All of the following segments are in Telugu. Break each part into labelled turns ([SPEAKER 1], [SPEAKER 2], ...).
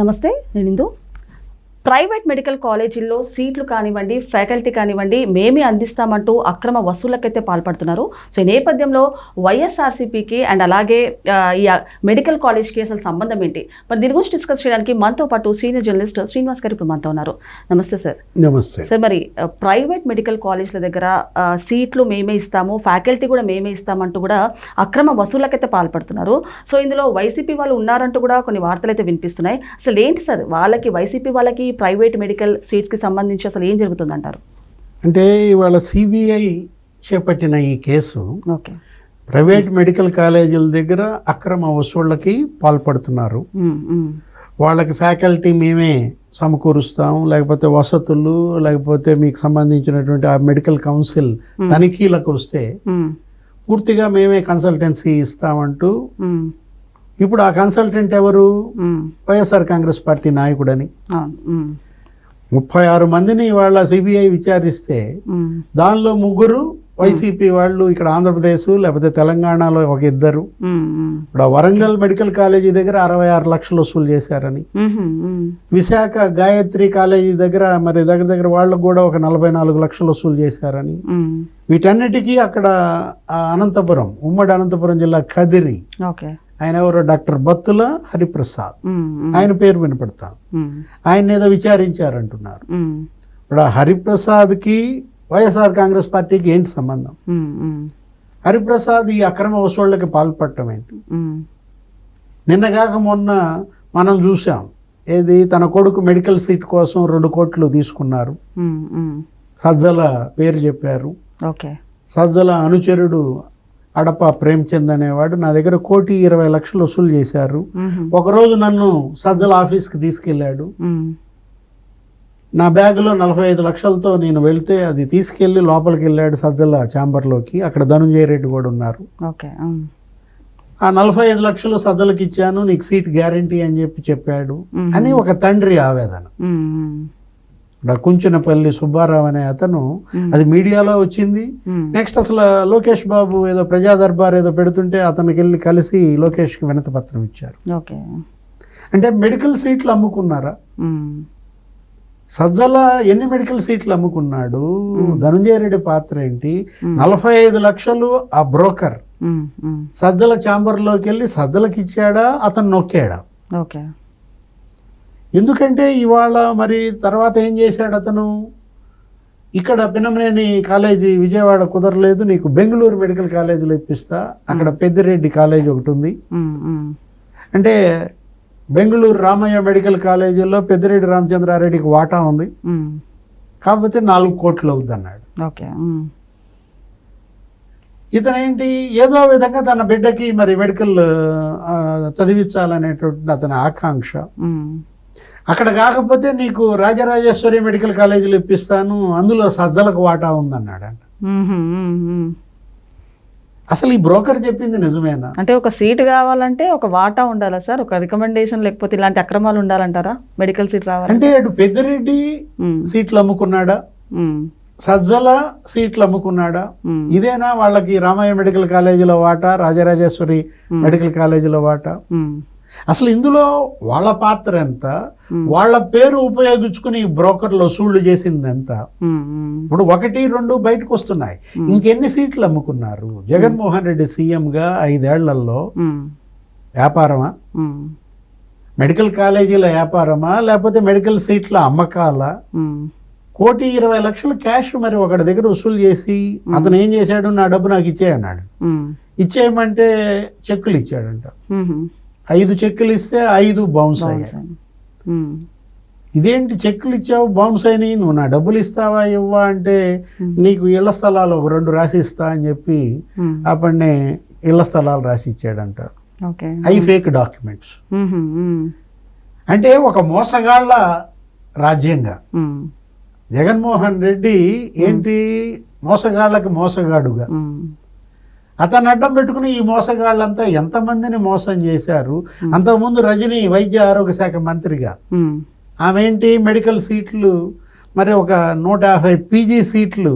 [SPEAKER 1] నమస్తే, నేను ఇందు. ప్రైవేట్ మెడికల్ కాలేజీల్లో సీట్లు కానివ్వండి, ఫ్యాకల్టీ కానివ్వండి, మేమే అందిస్తామంటూ అక్రమ వసూళ్లకైతే పాల్పడుతున్నారు. సో ఈ నేపథ్యంలో వైఎస్ఆర్సీపీకి అండ్ అలాగే ఈ మెడికల్ కాలేజ్కి అసలు సంబంధం ఏంటి? మరి దీని గురించి డిస్కస్ చేయడానికి మనతో పాటు సీనియర్ జర్నలిస్ట్ శ్రీనివాస్ గారు ఇప్పుడు మనతో ఉన్నారు. నమస్తే సార్.
[SPEAKER 2] నమస్తే
[SPEAKER 1] సార్. మరి ప్రైవేట్ మెడికల్ కాలేజ్ల దగ్గర సీట్లు మేమే ఇస్తాము, ఫ్యాకల్టీ కూడా మేమే ఇస్తామంటూ కూడా అక్రమ వసూళ్లకైతే పాల్పడుతున్నారు. సో ఇందులో వైసీపీ వాళ్ళు ఉన్నారంటూ కూడా కొన్ని వార్తలు అయితే వినిపిస్తున్నాయి. అసలు ఏంటి సార్, వాళ్ళకి వైసీపీ వాళ్ళకి ప్రైవేట్ మెడికల్ సీట్స్కి సంబంధించి అసలు ఏం జరుగుతుందంటారు?
[SPEAKER 2] అంటే ఇవాళ సిబిఐ చేపట్టిన ఈ కేసు
[SPEAKER 1] ఓకే,
[SPEAKER 2] ప్రైవేట్ మెడికల్ కాలేజీల దగ్గర అక్రమ వసూళ్ళకి పాల్పడుతున్నారు. వాళ్ళకి ఫ్యాకల్టీ మేమే సమకూరుస్తాం, లేకపోతే వసతులు, లేకపోతే మీకు సంబంధించినటువంటి ఆ మెడికల్ కౌన్సిల్ తనిఖీలకు వస్తే పూర్తిగా మేమే కన్సల్టెన్సీ ఇస్తామంటూ ఇప్పుడు ఆ కన్సల్టెంట్ ఎవరు? వైఎస్ఆర్ కాంగ్రెస్ పార్టీ నాయకుడని 36 మందిని వాళ్ళ సిబిఐ విచారిస్తే దానిలో 3 వైసీపీ వాళ్ళు, ఇక్కడ ఆంధ్రప్రదేశ్ లేకపోతే తెలంగాణలో ఒక 2. ఇప్పుడు వరంగల్ మెడికల్ కాలేజీ దగ్గర 66 లక్షలు వసూలు చేశారని, విశాఖ గాయత్రి కాలేజీ దగ్గర మరి దగ్గర వాళ్ళకు కూడా ఒక 44 లక్షలు వసూలు చేశారని, వీటన్నిటికీ అక్కడ అనంతపురం, ఉమ్మడి అనంతపురం జిల్లా కదిరి, ఆయన ఎవరో డాక్టర్ బత్తుల హరిప్రసాద్, ఆయన పేరు వినపడతాను, ఆయన ఏదో విచారించారంటున్నారు. ఇప్పుడు హరిప్రసాద్కి వైఎస్ఆర్ కాంగ్రెస్ పార్టీకి ఏంటి సంబంధం? హరిప్రసాద్ ఈ అక్రమ వసూళ్లకి పాల్పడటం ఏంటి? నిన్నగాక మొన్న మనం చూసాం, ఏది తన కొడుకు మెడికల్ సీట్ కోసం 2 కోట్లు తీసుకున్నారు, సజ్జల పేరు చెప్పారు. సజ్జల అనుచరుడు అడప ప్రేమ్చంద్ అనేవాడు నా దగ్గర 1,20 లక్షలు వసూలు చేశారు. ఒకరోజు నన్ను సజ్జల ఆఫీస్కి తీసుకెళ్ళాడు. నా బ్యాగులో 45 లక్షలతో నేను వెళ్తే అది తీసుకెళ్ళి లోపలికి వెళ్ళాడు సజ్జల ఛాంబర్లోకి. అక్కడ ధనుంజయ రెడ్డి కూడా ఉన్నారు. ఆ 45 లక్షలు సజ్జలకి ఇచ్చాను, నీకు సీట్ గ్యారంటీ అని చెప్పాడు అని ఒక తండ్రి ఆవేదన. కుంచునపల్లి సుబ్బారావు అనే అతను, అది మీడియాలో వచ్చింది. నెక్స్ట్ అసలు లోకేష్ బాబు ఏదో ప్రజా దర్బార్ ఏదో పెడుతుంటే అతనికి వెళ్ళి కలిసి లోకేష్కి వినతి పత్రం ఇచ్చారు. అంటే మెడికల్ సీట్లు అమ్ముకున్నారా? సజ్జల ఎన్ని మెడికల్ సీట్లు అమ్ముకున్నాడు? ధనుంజయ రెడ్డి పాత్ర ఏంటి? 45 లక్షలు ఆ బ్రోకర్ సజ్జల ఛాంబర్లోకి వెళ్ళి సజ్జలకి ఇచ్చాడా, అతను నొక్కాడా? ఎందుకంటే ఇవాళ మరి తర్వాత ఏం చేశాడు అతను? ఇక్కడ పిన్నమనేని కాలేజీ విజయవాడ కుదరలేదు, నీకు బెంగళూరు మెడికల్ కాలేజీలో ఇప్పిస్తా, అక్కడ పెద్దిరెడ్డి కాలేజీ ఒకటి ఉంది. అంటే బెంగళూరు రామయ్య మెడికల్ కాలేజీలో పెద్దిరెడ్డి రామచంద్రారెడ్డికి వాటా ఉంది, కాకపోతే 4 కోట్లు అవుద్ది అన్నాడు. ఇతనేంటి ఏదో విధంగా తన బిడ్డకి మరి మెడికల్ చదివించాలనేటువంటి అతని ఆకాంక్ష. అక్కడ కాకపోతే నీకు రాజరాజేశ్వరి మెడికల్ కాలేజీలు ఇప్పిస్తాను, అందులో సజ్జలకు వాటా ఉందన్నాడంట. అసలు ఈ బ్రోకర్ చెప్పింది నిజమేనా?
[SPEAKER 1] అంటే ఒక సీట్ కావాలంటే ఒక వాటా ఉండాలా సార్? ఒక రికమెండేషన్ లేకపోతే ఇలాంటి అక్రమాలు ఉండాలంటారా మెడికల్ సీట్ రావాలంటే?
[SPEAKER 2] అటు పెద్దిరెడ్డి సీట్లు అమ్ముకున్నాడా, సజ్జల సీట్లు అమ్ముకున్నాడా? ఇదేనా వాళ్ళకి రామయ్య మెడికల్ కాలేజీలో వాటా, రాజరాజేశ్వరి మెడికల్ కాలేజీలో వాటా? అసలు ఇందులో వాళ్ళ పాత్ర ఎంత? వాళ్ళ పేరు ఉపయోగించుకుని బ్రోకర్లు వసూళ్లు చేసింది ఎంత? ఇప్పుడు 1, 2 బయటకు వస్తున్నాయి. ఇంకెన్ని సీట్లు అమ్ముకున్నారు? జగన్మోహన్ రెడ్డి సీఎంగా 5 ఏళ్లలో వ్యాపారమా, మెడికల్ కాలేజీల వ్యాపారమా, లేకపోతే మెడికల్ సీట్ల అమ్మకాల? 1,20 లక్షలు క్యాష్ మరి ఒకటి దగ్గర వసూలు చేసి అతను ఏం చేశాడు? నా డబ్బు నాకు ఇచ్చేయన్నాడు. ఇచ్చేయమంటే చెక్కులు ఇచ్చాడంట. 5 చెక్కులు ఇస్తే 5 బౌన్స్ అయ్యాయి. ఇదేంటి చెక్కులు ఇచ్చావు బౌన్స్ అయినాయి, నువ్వు నా డబ్బులు ఇస్తావా ఇవ్వా అంటే నీకు ఇళ్ల స్థలాలు 2 రాసి ఇస్తా అని చెప్పి అప్పటినే ఇళ్ల స్థలాలు రాసి ఇచ్చాడంట. అవి ఫేక్ డాక్యుమెంట్స్. అంటే ఒక మోసగాళ్ళ రాజ్యంగా జగన్మోహన్ రెడ్డి ఏంటి, మోసగాళ్ళకి మోసగాడుగా అతను అడ్డం పెట్టుకుని ఈ మోసగాళ్ళంతా ఎంతమందిని మోసం చేశారు. అంతకుముందు రజనీ వైద్య ఆరోగ్య శాఖ మంత్రిగా ఆమె ఏంటి మెడికల్ సీట్లు మరి ఒక 150 పీజీ సీట్లు,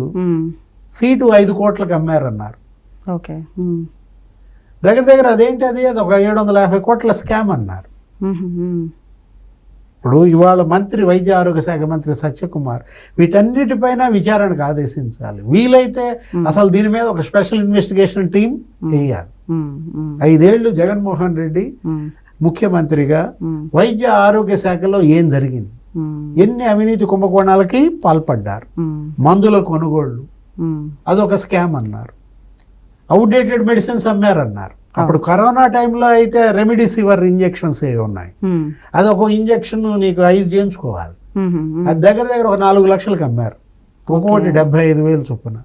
[SPEAKER 2] సీటు 5 కోట్లకు అమ్మారన్నారు. దగ్గర అదేంటి, అది ఒక 750 కోట్ల స్కామ్ అన్నారు. ఇప్పుడు ఇవాళ మంత్రి వైద్య ఆరోగ్య శాఖ మంత్రి సత్యకుమార్ వీటన్నిటిపైన విచారణకు ఆదేశించాలి. వీలైతే అసలు దీని మీద ఒక స్పెషల్ ఇన్వెస్టిగేషన్ టీం వేయాలి. 5 ఏళ్ళు జగన్మోహన్ రెడ్డి ముఖ్యమంత్రిగా వైద్య ఆరోగ్య శాఖలో ఏం జరిగింది, ఎన్ని అవినీతి కుంభకోణాలకి పాల్పడ్డారు, మందుల కొనుగోళ్లు అదొక స్కామ్ అన్నారు, అవుట్డేటెడ్ మెడిసిన్స్ అమ్మారన్నారు. అప్పుడు కరోనా టైంలో అయితే రెమిడిసివర్ ఇంజెక్షన్స్ ఏ ఉన్నాయి, అదొక ఇంజెక్షన్ నీకు 5 చేయించుకోవాలి, అది దగ్గర ఒక 4 లక్షలకు అమ్మారు, ఒక్కొక్కటి 75,000 చొప్పున.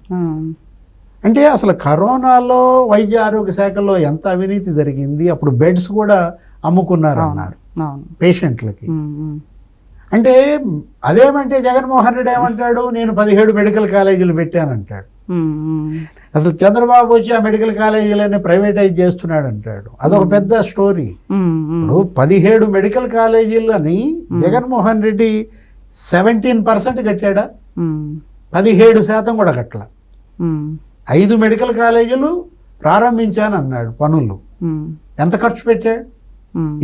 [SPEAKER 2] అంటే అసలు కరోనాలో వైద్య ఆరోగ్య శాఖలో ఎంత అవినీతి జరిగింది, అప్పుడు బెడ్స్ కూడా అమ్ముకున్నారు అన్నారు పేషెంట్లకి. అంటే అదేమంటే జగన్మోహన్ రెడ్డి ఏమంటాడు, నేను 17 మెడికల్ కాలేజీలు పెట్టానంటాడు. అసలు చంద్రబాబు వచ్చి ఆ మెడికల్ కాలేజీలన్నీ ప్రైవేటైజ్ చేస్తున్నాడు అంటాడు. అదొక పెద్ద స్టోరీ. ఇప్పుడు 17 మెడికల్ కాలేజీలని జగన్మోహన్ రెడ్డి 17% కట్టాడా, 17% కూడా కట్టల. 5 మెడికల్ కాలేజీలు ప్రారంభించాను అన్నాడు పనులు. ఎంత ఖర్చు పెట్టాడు?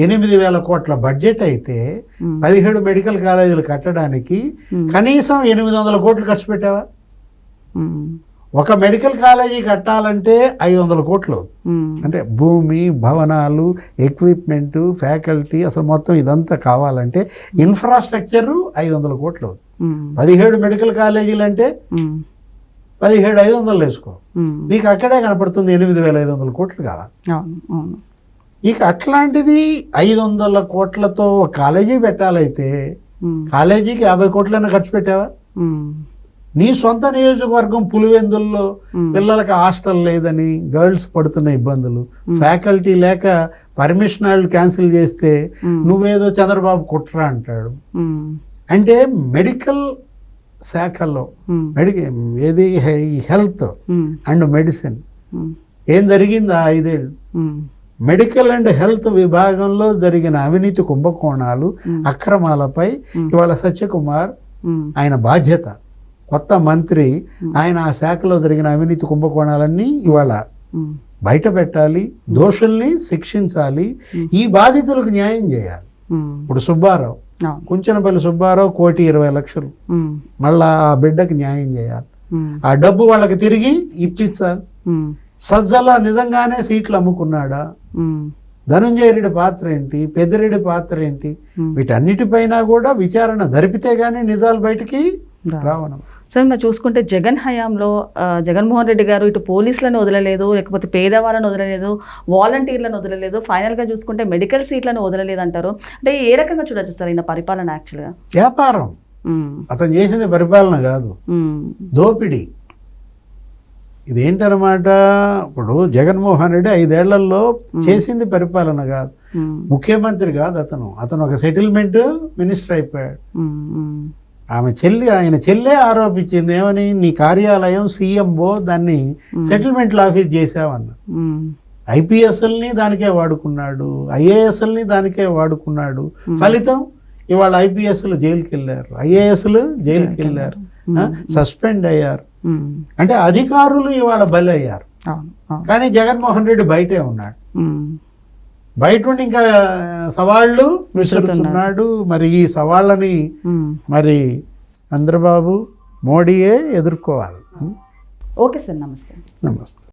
[SPEAKER 2] 8,000 కోట్ల బడ్జెట్ అయితే 17 మెడికల్ కాలేజీలు కట్టడానికి కనీసం 800 కోట్లు ఖర్చు పెట్టావా? ఒక మెడికల్ కాలేజీ కట్టాలంటే 500 కోట్లు. అంటే భూమి, భవనాలు, ఎక్విప్మెంట్, ఫ్యాకల్టీ, అసలు మొత్తం ఇదంతా కావాలంటే ఇన్ఫ్రాస్ట్రక్చర్ 500 కోట్లు. 17 మెడికల్ కాలేజీలు అంటే 17,500 వేసుకో, నీకు అక్కడే కనపడుతుంది 8,500 కోట్లు కావాలి. నీకు అట్లాంటిది 500 కోట్లతో ఒక కాలేజీ పెట్టాలైతే కాలేజీకి 50 కోట్లైనా ఖర్చు పెట్టావా? నీ సొంత నియోజకవర్గం పులివెందుల్లో పిల్లలకి హాస్టల్ లేదని గర్ల్స్ పడుతున్న ఇబ్బందులు, ఫ్యాకల్టీ లేక పర్మిషన్ క్యాన్సిల్ చేస్తే నువ్వేదో చంద్రబాబు కుట్రా అంటాడు. అంటే మెడికల్ శాఖలో ఏది హెల్త్ అండ్ మెడిసిన్ ఏం జరిగింది ఆ 5 ఏళ్ళు? మెడికల్ అండ్ హెల్త్ విభాగంలో జరిగిన అవినీతి కుంభకోణాలు, అక్రమాలపై ఇవాళ సత్యకుమార్ ఆయన బాధ్యత, కొత్త మంత్రి ఆయన ఆ శాఖలో జరిగిన అవినీతి కుంభకోణాలన్నీ ఇవాళ బయట పెట్టాలి, దోషుల్ని శిక్షించాలి, ఈ బాధితులకు న్యాయం చేయాలి. ఇప్పుడు సుబ్బారావు, కుంచనపల్లి సుబ్బారావు 1,20,00,000 మళ్ళా ఆ బిడ్డకి న్యాయం చేయాలి, ఆ డబ్బు వాళ్ళకి తిరిగి ఇప్పించాలి. సజ్జల నిజంగానే సీట్లు అమ్ముకున్నాడా? ధనుంజయ రెడ్డి పాత్ర ఏంటి, పెద్దిరెడ్డి పాత్ర ఏంటి? వీటన్నిటిపైన కూడా విచారణ జరిపితే గానీ నిజాలు బయటికి రావను.
[SPEAKER 1] సార్ మరి చూసుకుంటే జగన్ హయాంలో జగన్మోహన్ రెడ్డి గారు ఇటు పోలీసులను వదలలేదు, లేకపోతే పేదవాళ్ళను వదలలేదు, వాలంటీర్లను వదలలేదు, ఫైనల్గా చూసుకుంటే మెడికల్ సీట్లను వదలలేదు అంటారు. అంటే ఏ రకంగా చూడొచ్చు సార్ ఈయన పరిపాలన? యాక్చువల్గా
[SPEAKER 2] వ్యాపారం, అతను చేసింది పరిపాలన కాదు, దోపిడీ. ఇదేంటనమాట, ఇప్పుడు జగన్మోహన్ రెడ్డి 5 ఏళ్లలో చేసింది పరిపాలన కాదు, ముఖ్యమంత్రి కాదు అతను ఒక సెటిల్మెంట్ మినిస్టర్ అయిపోయాడు. ఆయన చెల్లె ఆరోపించింది ఏమని, నీ కార్యాలయం CMO దాన్ని సెటిల్మెంట్ ఆఫీస్ చేసావన్నది. IPSల్ని దానికే వాడుకున్నాడు, IASల్ని దానికే వాడుకున్నాడు. ఫలితం ఇవాళ IPSలు జైలుకి వెళ్ళారు, IASలు జైలుకి వెళ్ళారు, సస్పెండ్ అయ్యారు. అంటే అధికారులు ఇవాళ బలి అయ్యారు. కానీ జగన్మోహన్ రెడ్డి బయటే ఉన్నాడు, బయట ఉండి ఇంకా సవాళ్ళు విసురుతున్నాడు. మరి ఈ సవాళ్ళని మరి చంద్రబాబు, మోడీయే ఎదుర్కోవాలి.
[SPEAKER 1] ఓకే సార్, నమస్తే.
[SPEAKER 2] నమస్తే.